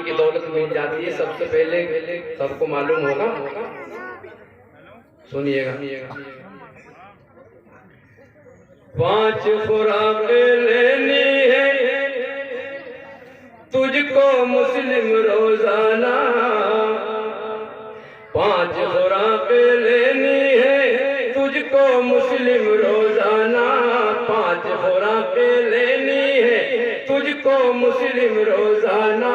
की दौलत मिल जाती है। सबसे पहले सबको मालूम होगा, सुनिएगा, 5 खुराक लेनी है तुझको मुस्लिम रोजाना, 5 खुराक लेनी है तुझको मुस्लिम रोजाना, 5 खुराक लेनी है तुझको मुस्लिम रोजाना।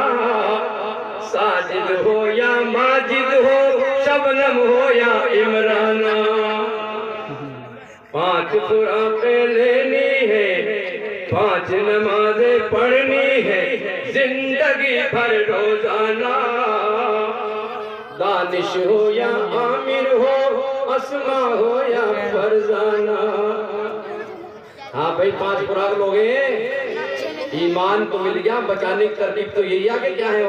साजिद हो या माजिद हो, शबनम हो या इमराना, 5 खुराक लेनी है, 5 नमाजें पढ़नी है जिंदगी भर रोजाना। दानिश हो या आमिर हो, अस्मा हो या फरजाना। हाँ भाई, 5 खुराक लोगे, ईमान तो मिल गया, बचाने की तरतीब तो यही आगे क्या है।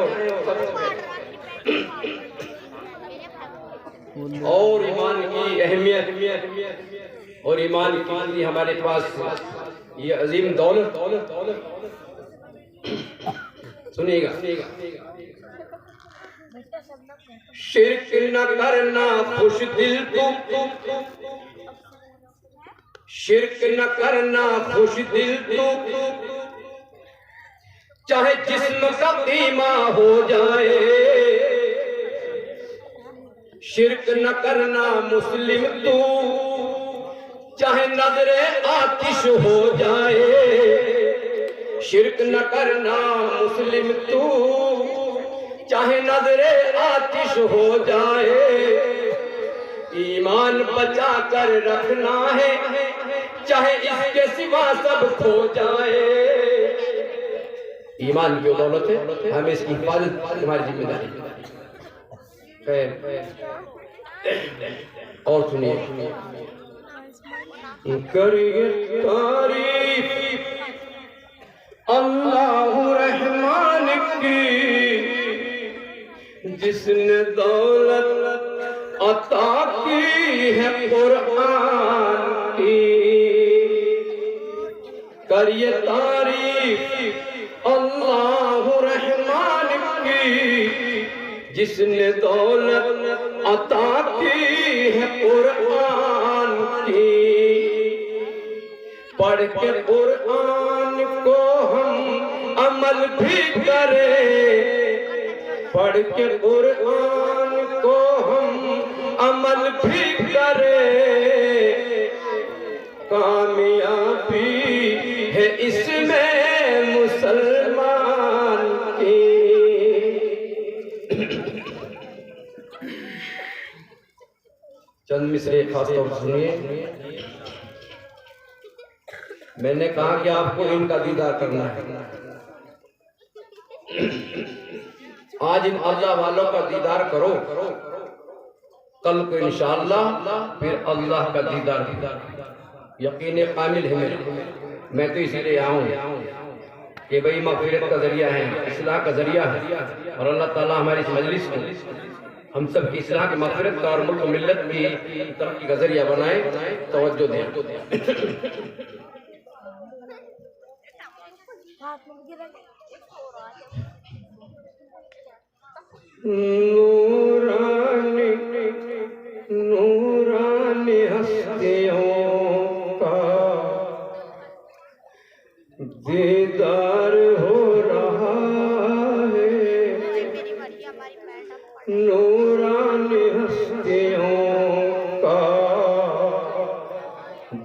और ईमान की अहमियत और ईमान की हमारे पास ये अजीम दौलत, सुनिएगा, शिर्क न करना खुश दिल तू, शिर्क न करना खुश दिल तू, चाहे जिस्म का कीमा हो जाए। शिर्क न करना मुस्लिम तू, चाहे नजरे आतिश हो जाए। शिर्क न करना मुस्लिम तू, चाहे नजरे आतिश हो जाए। ईमान बचा कर रखना है, चाहे इसके सिवा सब खो जाए। ईमान की दौलत है, हमें इसकी हिफाजत हमारी जिम्मेदारी है। और सुनिए, करिए तारीफ अल्लाह रहमान की, जिसने दौलत अता की है कुरान की। करिए तारीफ अल्लाह रहमान की, जिसने दौलत अता की है कुरान की। पढ़ के कुरान को हम अमल भी करें, पढ़ के कुरान को हम अमल भी करें। कामयाबी है इसमें मुसलमान की। चंद मिसरे खास तौर से सुनिए। मैंने कहा कि आपको इनका दीदार करना है। आज इन अल्लाह वालों का दीदार करो, कल को इंशाअल्लाह फिर अल्लाह का दीदार यकीन कामिल है मेरे। मैं तो इसीलिए आऊँ कि भाई मग़फ़िरत का जरिया है, इस्लाह का जरिया है, और अल्लाह ताला हमारी इस मजलिस को हम सब की इस्लाह की मग़फ़िरत का और मुल्क मिल्लत की तरक्की का जरिया बनाए। तवज्जो दें। नूरानी नूरानी हस्तियों का दीदार हो रहा है। नूरानी हस्तियों का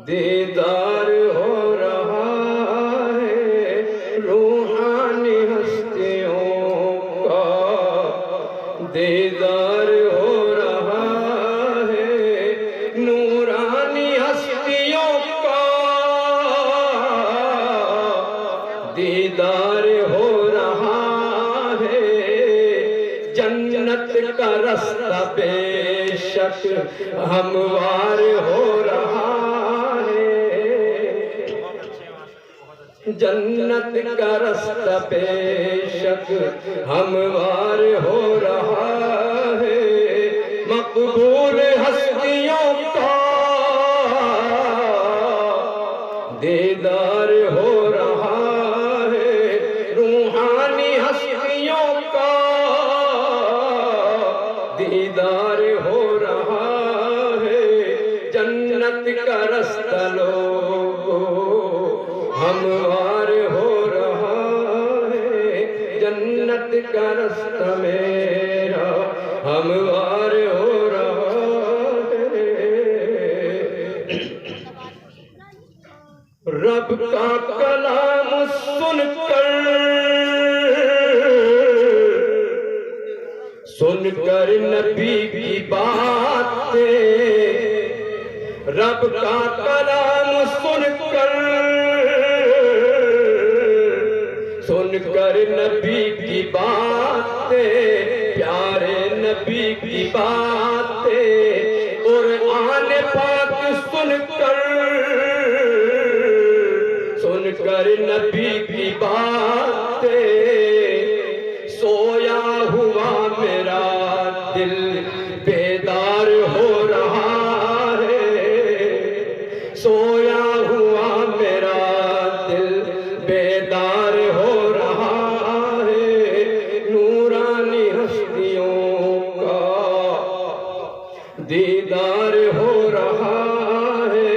दीदार हो रहा है। रूहानी हस्तियों का दीदार हो रहा है। नूरानी हस्तियों का दीदार हो रहा है। जन्नत का रास्ता बेशक हमवार हो रहा है। जन्नत का रास्ता बेशक हमवार हो रहा है। मकबूल हस्तियों का दीदार हो रहा है। रूहानी हस्तियों का दीदार हो रहा है, जन्नत का रास्ता लोगो हमवार हो रहा है, जन्नत का रास्ता मेरा हमवार हो रहा है। रब का कलाम सुनकर नबी की बातें, रब का कलाम सुनकर नबी की बातें, प्यारे नबी की बातें, और आने पाक सुनकर नबी की बातें, सोया हुआ मेरा दिल बेदार हो रहा है, सोया हुआ मेरा दिल बेदार हो रहा है, नूरानी हस्तियों का दीदार हो रहा है,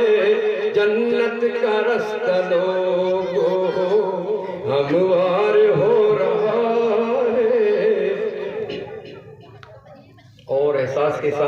जन्नत का रास्ता लोगो हमवार हो रहा है। और एहसास के साथ